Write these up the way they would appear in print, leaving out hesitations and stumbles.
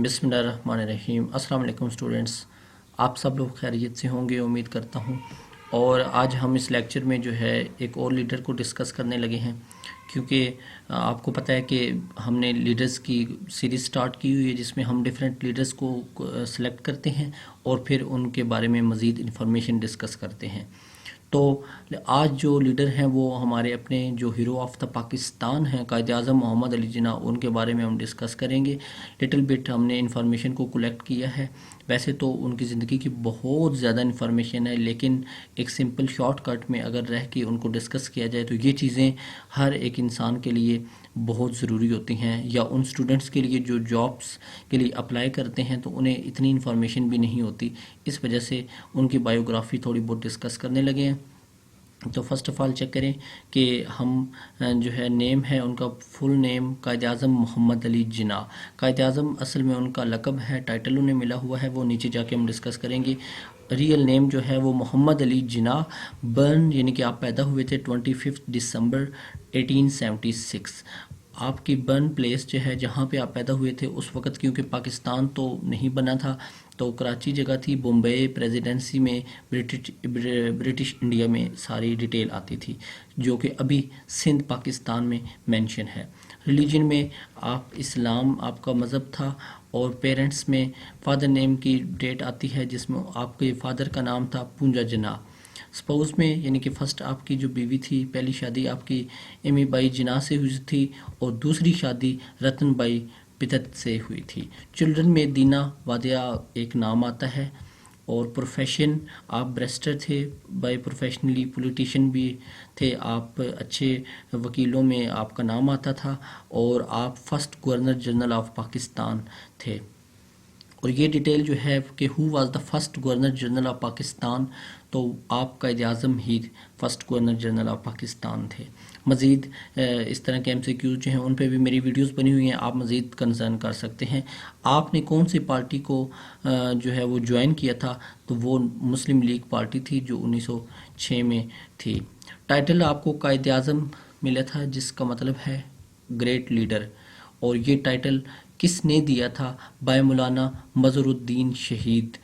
बिस्मिल्लाहिर्रहमानिर्रहीम। अस्सलाम वालेकुम स्टूडेंट्स, आप सब लोग खैरियत से होंगे उम्मीद करता हूँ। और आज हम इस लेक्चर में जो है एक और लीडर को डिस्कस करने लगे हैं, क्योंकि आपको पता है कि हमने लीडर्स की सीरीज़ स्टार्ट की हुई है जिसमें हम डिफरेंट लीडर्स को सेलेक्ट करते हैं और फिर उनके बारे में मज़ीद इन्फॉर्मेशन डिस्कस करते हैं। तो आज जो लीडर हैं वो हमारे अपने जो हीरो ऑफ द पाकिस्तान हैं कायद-ए-आज़म मोहम्मद अली जिन्ना, उनके बारे में हम डिस्कस करेंगे। लिटिल बिट हमने इन्फॉर्मेशन को कलेक्ट किया है। वैसे तो उनकी ज़िंदगी की बहुत ज़्यादा इन्फॉर्मेशन है, लेकिन एक सिंपल शॉर्टकट में अगर रह के उनको डिस्कस किया जाए तो ये चीज़ें हर एक इंसान के लिए बहुत ज़रूरी होती हैं, या उन स्टूडेंट्स के लिए जो जॉब्स के लिए अप्लाई करते हैं तो उन्हें इतनी इन्फॉर्मेशन भी नहीं होती। इस वजह से उनकी बायोग्राफी थोड़ी बहुत डिस्कस करने लगे हैं। तो फर्स्ट ऑफ़ ऑल चेक करें कि हम जो है नेम है उनका फुल नेम कायद-ए-आज़म मोहम्मद अली जिन्ना। कायद-ए-आज़म असल में उनका लक़ब है, टाइटल उन्हें मिला हुआ है, वो नीचे जाके हम डिस्कस करेंगे। रियल नेम जो है वो मोहम्मद अली जिन्ना। बर्न यानी कि आप पैदा हुए थे 25 दिसंबर 1876। आपकी बर्न प्लेस जो है जहाँ पे आप पैदा हुए थे उस वक़्त, क्योंकि पाकिस्तान तो नहीं बना था, तो कराची जगह थी, बॉम्बे प्रेसिडेंसी में ब्रिटिश इंडिया में सारी डिटेल आती थी, जो कि अभी सिंध पाकिस्तान में मेंशन है। रिलीजन में आप इस्लाम आपका मज़हब था, और पेरेंट्स में फादर नेम की डेट आती है जिसमें आपके फादर का नाम था पूंजा जिन्ना। स्पाउस में यानी कि फर्स्ट आपकी जो बीवी थी, पहली शादी आपकी एमी बाई जिन्ना से हुई थी और दूसरी शादी रतन बाई पितत से हुई थी। चिल्ड्रन में दीना वादिया एक नाम आता है, और प्रोफेशन आप बैरिस्टर थे, बाय प्रोफेशनली पॉलिटिशियन भी थे, आप अच्छे वकीलों में आपका नाम आता था, और आप first governor general of Pakistan थे। और ये डिटेल जो है कि who was the first governor general of Pakistan, तो आप कायद-ए-आज़म ही first governor general of Pakistan थे। मज़ीद इस तरह के MCQ जो हैं उन पे भी मेरी वीडियोस बनी हुई हैं, आप मज़ीद कंसर्न कर सकते हैं। आपने कौन सी पार्टी को जो है वो ज्वाइन किया था, तो वो मुस्लिम लीग पार्टी थी जो 1906 में थी। टाइटल आपको कायद-ए-आज़म मिला था जिसका मतलब है ग्रेट लीडर, और ये टाइटल किसने दिया था? बाय मौलाना मज़हरुद्दीन शहीद।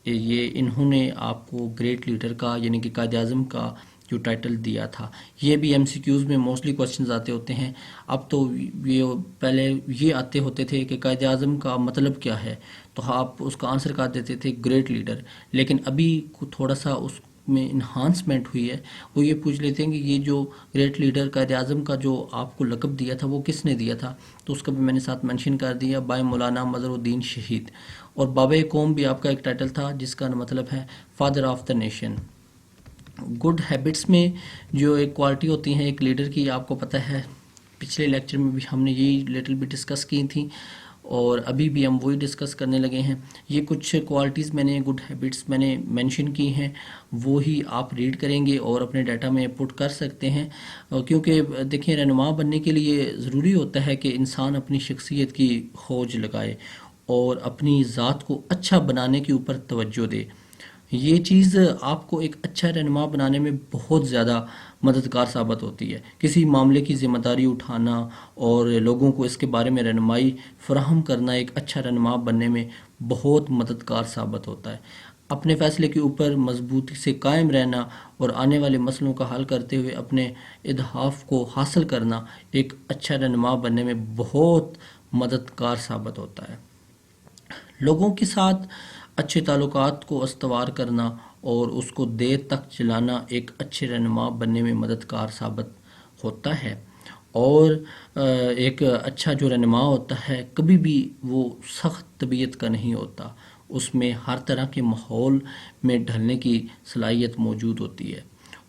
ये इन्होंने आपको ग्रेट लीडर का यानी कि कायद-ए-आज़म का जो टाइटल दिया था। ये भी MCQs में मोस्टली क्वेश्चंस आते होते हैं। अब तो ये पहले ये आते होते थे कि कायद-ए-आज़म का मतलब क्या है, तो आप उसका आंसर कर देते थे ग्रेट लीडर, लेकिन अभी थोड़ा सा उसमें इन्हांसमेंट हुई है। वो ये पूछ लेते हैं कि ये जो ग्रेट लीडर कायद-ए-आज़म का जो आपको लक़ब दिया था वो किसने दिया था, तो उसका भी मैंने साथ मेंशन कर दिया, बाय मौलाना मज़हरुद्दीन शहीद। और बाबा कौम भी आपका एक टाइटल था जिसका मतलब है father of the nation. Good habits में जो एक क्वालिटी होती हैं एक लीडर की, आपको पता है पिछले लेक्चर में भी हमने यही लिटिल भी डिस्कस की थी, और अभी भी हम वही डिस्कस करने लगे हैं। ये कुछ क्वालिटीज़ मैंने गुड हैबिट्स मैंने मेंशन की हैं, वो ही आप रीड करेंगे और अपने डाटा में पुट कर सकते हैं। क्योंकि देखिए, रहनुमा बनने के लिए ज़रूरी होता है कि इंसान अपनी शख्सियत की खोज लगाए और अपनी ज़ात को अच्छा बनाने के ऊपर तवज्जो दे। ये चीज़ आपको एक अच्छा रहनुमा बनाने में बहुत ज़्यादा मददगार साबित होती है। किसी मामले की ज़िम्मेदारी उठाना और लोगों को इसके बारे में रहनुमाई फराहम करना एक अच्छा रहनुमा बनने में बहुत मददगार साबित होता है। अपने फ़ैसले के ऊपर मजबूती से कायम रहना और आने वाले मसलों का हल करते हुए अपने अहदाफ को हासिल करना एक अच्छा रहनुमा बनने में बहुत मददगार साबित होता है। लोगों के साथ अच्छे ताल्लुकात को अस्तवार करना और उसको देर तक चलाना एक अच्छे रहनुमा बनने में मददगार साबित होता है। और एक अच्छा जो रहनुमा होता है कभी भी वो सख्त तबीयत का नहीं होता, उसमें हर तरह के माहौल में ढलने की सलाहियत मौजूद होती है,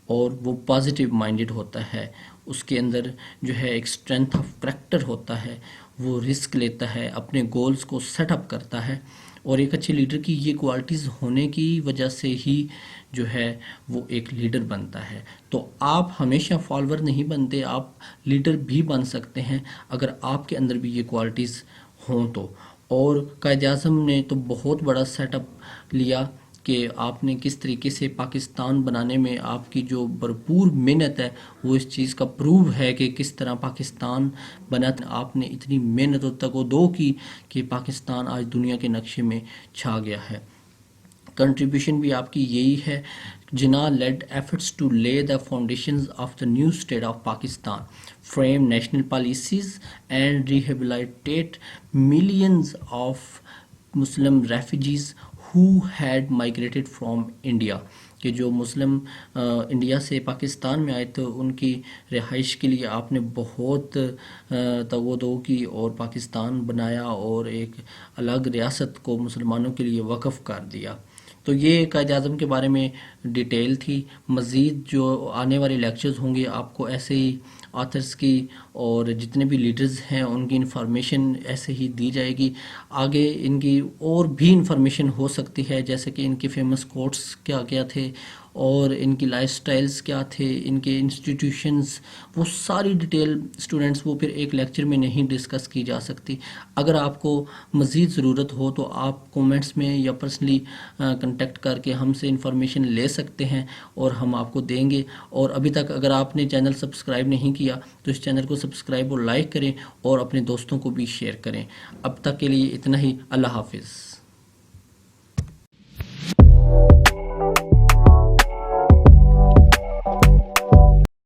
और वो पॉजिटिव माइंडेड होता है। उसके अंदर जो है एक स्ट्रेंथ ऑफ करैक्टर होता है, वो रिस्क लेता है, अपने गोल्स को सेटअप करता है, और एक अच्छे लीडर की ये क्वालिटीज़ होने की वजह से ही जो है वो एक लीडर बनता है। तो आप हमेशा फॉलोअर नहीं बनते, आप लीडर भी बन सकते हैं अगर आपके अंदर भी ये क्वालिटीज़ हों तो। और कायद-ए-आज़म ने तो बहुत बड़ा सेटअप लिया کہ آپ نے کس طریقے سے پاکستان بنانے میں آپ کی جو بھرپور محنت ہے وہ اس چیز کا پروو ہے کہ کس طرح پاکستان بنا. آپ نے اتنی محنت و تگ و دو کی کہ پاکستان آج دنیا کے نقشے میں چھا گیا ہے. کنٹریبیوشن بھی آپ کی یہی ہے. جناح led efforts to lay the foundations of the new state of Pakistan, frame national policies and rehabilitate millions of Muslim refugees who had migrated from India. کہ جو مسلم انڈیا سے پاکستان میں آئے تو ان کی رہائش کے لیے آپ نے بہت تگ و دو کی اور پاکستان بنایا اور ایک الگ ریاست کو مسلمانوں کے لیے وقف کر دیا. تو یہ قائد اعظم کے بارے میں ڈیٹیل تھی. مزید جو آنے والے لیکچرز ہوں گے آپ کو ایسے ہی آتھرز کی اور جتنے بھی لیڈرز ہیں ان کی انفارمیشن ایسے ہی دی جائے گی. آگے ان کی اور بھی انفارمیشن ہو سکتی ہے جیسے کہ ان کے فیمس کوٹس کیا کیا تھے اور ان کی لائف سٹائلز کیا تھے, ان کے انسٹیٹیوشنز, وہ ساری ڈیٹیل اسٹوڈنٹس وہ پھر ایک لیکچر میں نہیں ڈسکس کی جا سکتی. اگر آپ کو مزید ضرورت ہو تو آپ کومنٹس میں یا پرسنلی کنٹیکٹ کر کے ہم سے انفارمیشن لے سکتے ہیں اور ہم آپ کو دیں گے. اور ابھی تک اگر آپ نے چینل سبسکرائب نہیں کیا تو اس چینل کو سبسکرائب اور لائک کریں اور اپنے دوستوں کو بھی شیئر کریں. اب تک کے لیے اتنا ہی. اللہ حافظ.